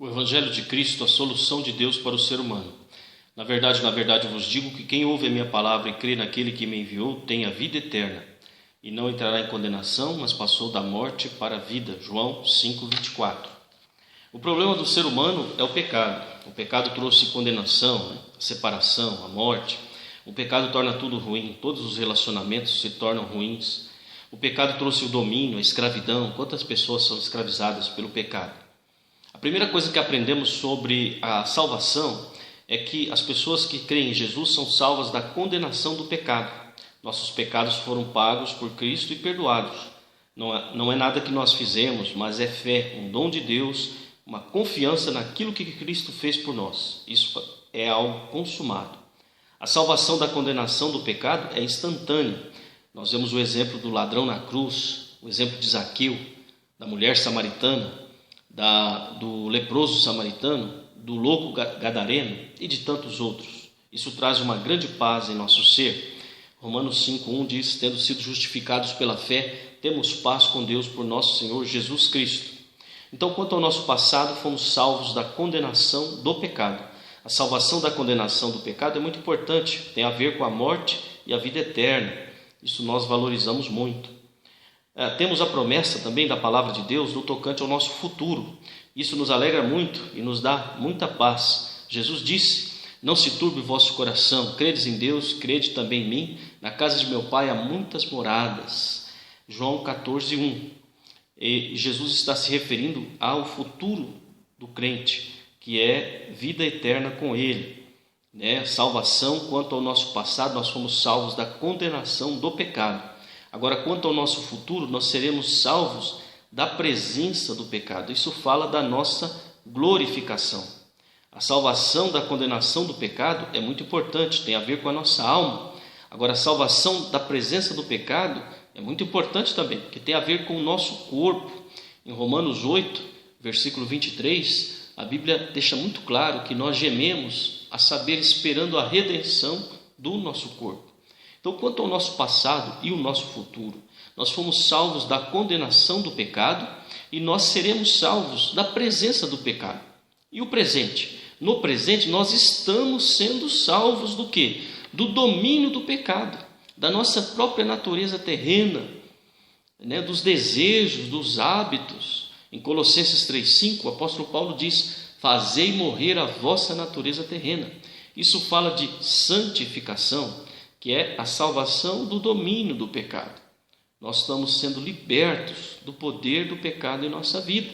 O Evangelho de Cristo, a solução de Deus para o ser humano. Na verdade, vos digo que quem ouve a minha palavra e crê naquele que me enviou tem a vida eterna, e não entrará em condenação, mas passou da morte para a vida. João 5:24. O problema do ser humano é o pecado. O pecado trouxe condenação, a separação, a morte. O pecado torna tudo ruim, todos os relacionamentos se tornam ruins. O pecado trouxe o domínio, a escravidão. Quantas pessoas são escravizadas pelo pecado? A primeira coisa que aprendemos sobre a salvação é que as pessoas que creem em Jesus são salvas da condenação do pecado. Nossos pecados foram pagos por Cristo e perdoados. Não é nada que nós fizemos, mas é fé, um dom de Deus, uma confiança naquilo que Cristo fez por nós. Isso é algo consumado. A salvação da condenação do pecado é instantânea. Nós vemos o exemplo do ladrão na cruz, o exemplo de Zaqueu, da mulher samaritana, do leproso samaritano, do louco gadareno e de tantos outros. Isso traz uma grande paz em nosso ser. Romanos 5:1 diz: tendo sido justificados pela fé, temos paz com Deus por nosso Senhor Jesus Cristo. Então, quanto ao nosso passado, fomos salvos da condenação do pecado. A salvação da condenação do pecado é muito importante, tem a ver com a morte e a vida eterna. Isso nós valorizamos muito. Temos a promessa também da palavra de Deus no tocante ao nosso futuro. Isso nos alegra muito e nos dá muita paz. Jesus disse: não se turbe o vosso coração, credes em Deus, crede também em mim. Na casa de meu Pai há muitas moradas. João 14:1. E Jesus está se referindo ao futuro do crente, que é vida eterna com Ele. Salvação. Quanto ao nosso passado, nós fomos salvos da condenação do pecado. Agora, quanto ao nosso futuro, nós seremos salvos da presença do pecado. Isso fala da nossa glorificação. A salvação da condenação do pecado é muito importante, tem a ver com a nossa alma. Agora, a salvação da presença do pecado é muito importante também, porque tem a ver com o nosso corpo. Em Romanos 8, versículo 23, a Bíblia deixa muito claro que nós gememos, a saber, esperando a redenção do nosso corpo. Então, quanto ao nosso passado e o nosso futuro, nós fomos salvos da condenação do pecado e nós seremos salvos da presença do pecado. E o presente? No presente, nós estamos sendo salvos do quê? Do domínio do pecado, da nossa própria natureza terrena, dos desejos, dos hábitos. Em Colossenses 3:5, o apóstolo Paulo diz: fazei morrer a vossa natureza terrena. Isso fala de santificação, que é a salvação do domínio do pecado. Nós estamos sendo libertos do poder do pecado em nossa vida.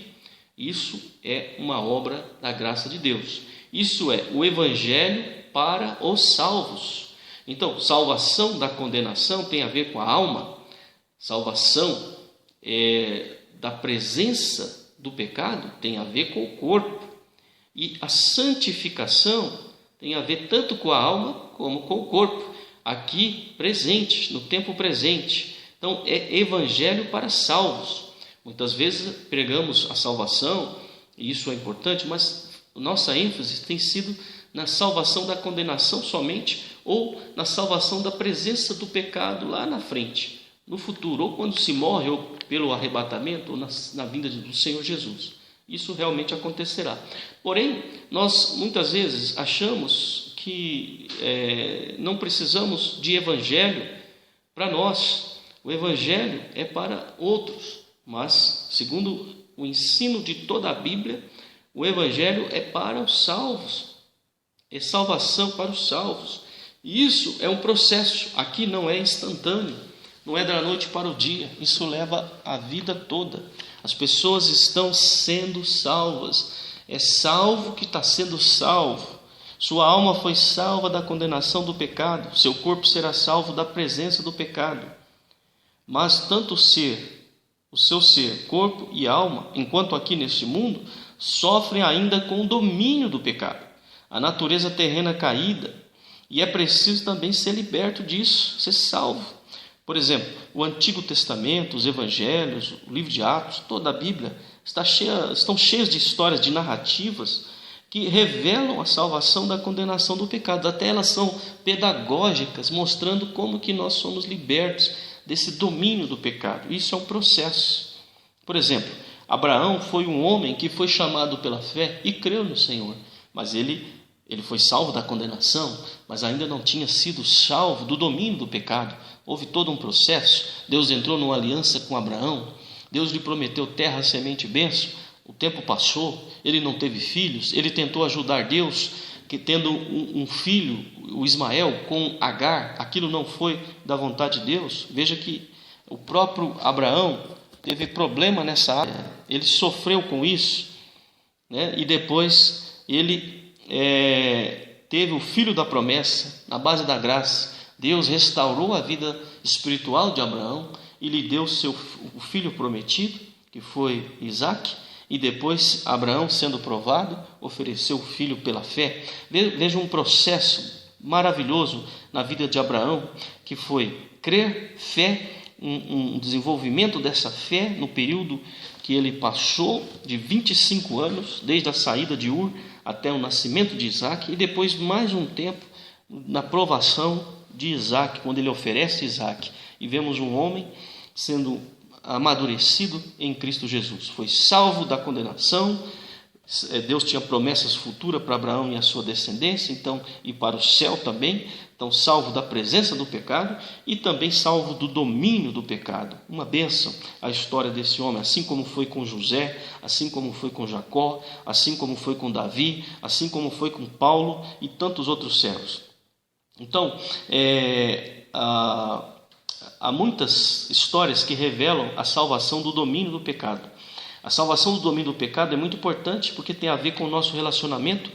Isso é uma obra da graça de Deus. Isso é o Evangelho para os salvos. Então, salvação da condenação tem a ver com a alma. Salvação da presença do pecado tem a ver com o corpo. E a santificação tem a ver tanto com a alma como com o corpo. Aqui presente, no tempo presente. Então, é evangelho para salvos. Muitas vezes pregamos a salvação, e isso é importante, mas nossa ênfase tem sido na salvação da condenação somente, ou na salvação da presença do pecado lá na frente, no futuro, ou quando se morre, ou pelo arrebatamento, ou na vinda do Senhor Jesus. Isso realmente acontecerá. Porém, nós muitas vezes achamos que não precisamos de evangelho para nós. O evangelho é para outros, mas, segundo o ensino de toda a Bíblia, o evangelho é para os salvos, é salvação para os salvos. E isso é um processo, aqui não é instantâneo, não é da noite para o dia, isso leva a vida toda. As pessoas estão sendo salvas, é salvo que está sendo salvo. Sua alma foi salva da condenação do pecado, seu corpo será salvo da presença do pecado. Mas tanto o seu ser, corpo e alma, enquanto aqui neste mundo, sofrem ainda com o domínio do pecado, a natureza terrena caída, e é preciso também ser liberto disso, ser salvo. Por exemplo, o Antigo Testamento, os Evangelhos, o livro de Atos, toda a Bíblia estão cheias de histórias, de narrativas que revelam a salvação da condenação do pecado. Até elas são pedagógicas, mostrando como que nós somos libertos desse domínio do pecado. Isso é um processo. Por exemplo, Abraão foi um homem que foi chamado pela fé e creu no Senhor, mas ele foi salvo da condenação, mas ainda não tinha sido salvo do domínio do pecado. Houve todo um processo. Deus entrou numa aliança com Abraão, Deus lhe prometeu terra, semente e bênção. O tempo passou, ele não teve filhos, ele tentou ajudar Deus, que tendo um filho, o Ismael, com Agar, aquilo não foi da vontade de Deus. Veja que o próprio Abraão teve problema nessa área, ele sofreu com isso, né? E depois ele teve o filho da promessa, na base da graça. Deus restaurou a vida espiritual de Abraão e lhe deu o filho prometido, que foi Isaque, e depois Abraão, sendo provado, ofereceu o filho pela fé. Veja um processo maravilhoso na vida de Abraão, que foi crer, fé, um desenvolvimento dessa fé no período que ele passou de 25 anos, desde a saída de Ur até o nascimento de Isaque, e depois mais um tempo na provação de Isaque, quando ele oferece Isaque. E vemos um homem sendo amadurecido em Cristo Jesus. Foi salvo da condenação. Deus tinha promessas futuras para Abraão e a sua descendência, então, e para o céu também. Então, salvo da presença do pecado e também salvo do domínio do pecado. Uma bênção a história desse homem, assim como foi com José, assim como foi com Jacó, assim como foi com Davi, assim como foi com Paulo e tantos outros servos. Então, há muitas histórias que revelam a salvação do domínio do pecado. A salvação do domínio do pecado é muito importante porque tem a ver com o nosso relacionamento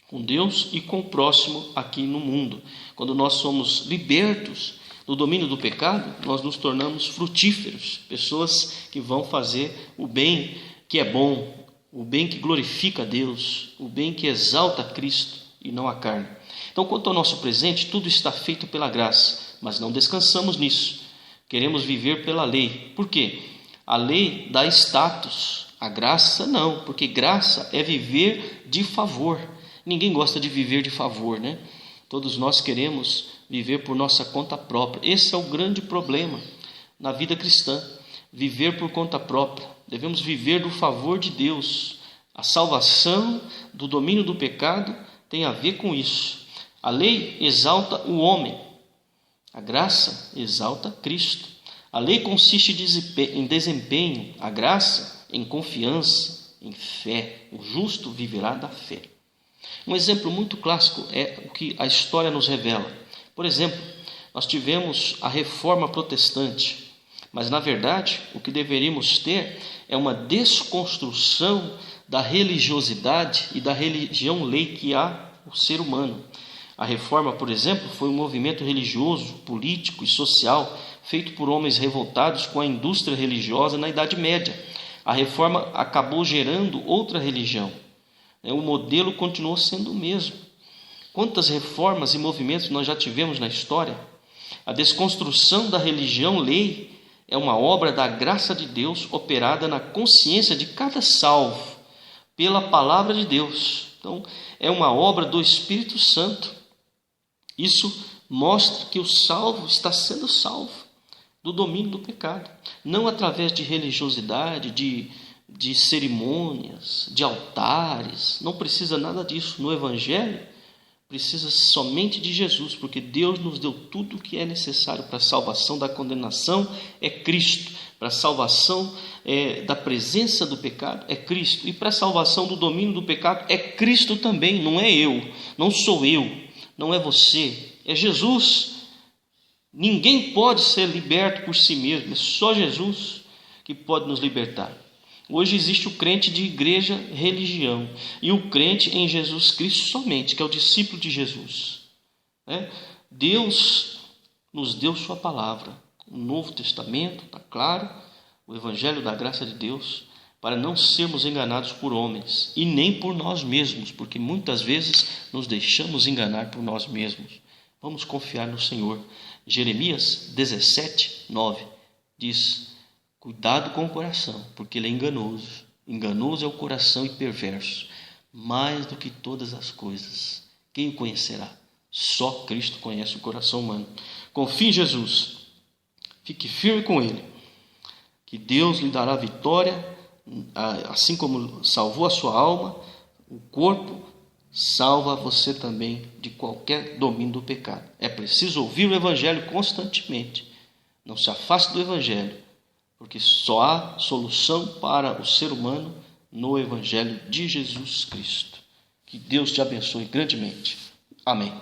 com Deus e com o próximo aqui no mundo. Quando nós somos libertos do domínio do pecado, nós nos tornamos frutíferos, pessoas que vão fazer o bem que é bom, o bem que glorifica a Deus, o bem que exalta Cristo e não a carne. Então, quanto ao nosso presente, tudo está feito pela graça, mas não descansamos nisso. Queremos viver pela lei. Por quê? A lei dá status, a graça não, porque graça é viver de favor. Ninguém gosta de viver de favor, né? Todos nós queremos viver por nossa conta própria. Esse é o grande problema na vida cristã, viver por conta própria. Devemos viver do favor de Deus. A salvação do domínio do pecado tem a ver com isso. A lei exalta o homem, a graça exalta Cristo. A lei consiste em desempenho, a graça em confiança, em fé. O justo viverá da fé. Um exemplo muito clássico é o que a história nos revela. Por exemplo, nós tivemos a Reforma Protestante, mas na verdade o que deveríamos ter é uma desconstrução da religiosidade e da religião-lei que há o ser humano. A Reforma, por exemplo, foi um movimento religioso, político e social feito por homens revoltados com a indústria religiosa na Idade Média. A Reforma acabou gerando outra religião. O modelo continuou sendo o mesmo. Quantas reformas e movimentos nós já tivemos na história? A desconstrução da religião-lei é uma obra da graça de Deus operada na consciência de cada salvo pela palavra de Deus. Então, é uma obra do Espírito Santo. Isso mostra que o salvo está sendo salvo do domínio do pecado, não através de religiosidade, de cerimônias, de altares. Não precisa nada disso. No Evangelho, precisa somente de Jesus, porque Deus nos deu tudo o que é necessário para a salvação da condenação, é Cristo. Para a salvação da presença do pecado, é Cristo. E para a salvação do domínio do pecado, é Cristo também, não é eu, não sou eu, não é você, é Jesus. Ninguém pode ser liberto por si mesmo, é só Jesus que pode nos libertar. Hoje existe o crente de igreja, religião, e o crente em Jesus Cristo somente, que é o discípulo de Jesus. Deus nos deu sua palavra, o Novo Testamento, está claro, o Evangelho da graça de Deus, para não sermos enganados por homens, e nem por nós mesmos, porque muitas vezes nos deixamos enganar por nós mesmos. Vamos confiar no Senhor. Jeremias 17, 9 diz: cuidado com o coração, porque ele é enganoso. Enganoso é o coração e perverso, mais do que todas as coisas. Quem o conhecerá? Só Cristo conhece o coração humano. Confie em Jesus. Fique firme com ele, que Deus lhe dará vitória assim como salvou a sua alma, o corpo salva você também de qualquer domínio do pecado. É preciso ouvir o Evangelho constantemente. Não se afaste do Evangelho, porque só há solução para o ser humano no Evangelho de Jesus Cristo. Que Deus te abençoe grandemente. Amém.